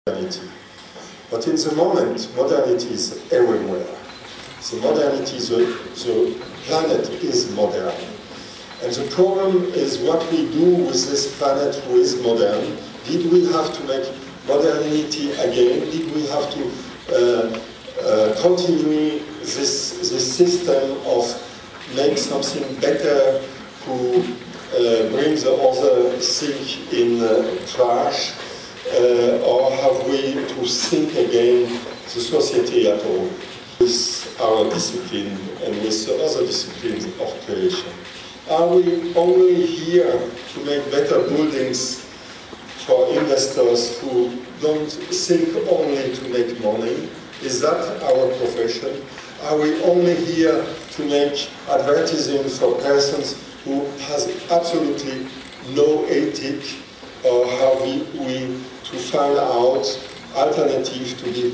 modernity. But in the moment, modernity is everywhere. The modernity, the planet is modern. And the problem is what we do with this planet who is modern. Did we have to make modernity again? Did we have to continue this system of make something better to bring the other thing in trash? Or have we to think again the society at all with our discipline and with the other disciplines of creation? Are we only here to make better buildings for investors who don't think only to make money? Is that our profession? Are we only here to make advertising for persons who has absolutely no ethic? Or have we to find out alternatives to be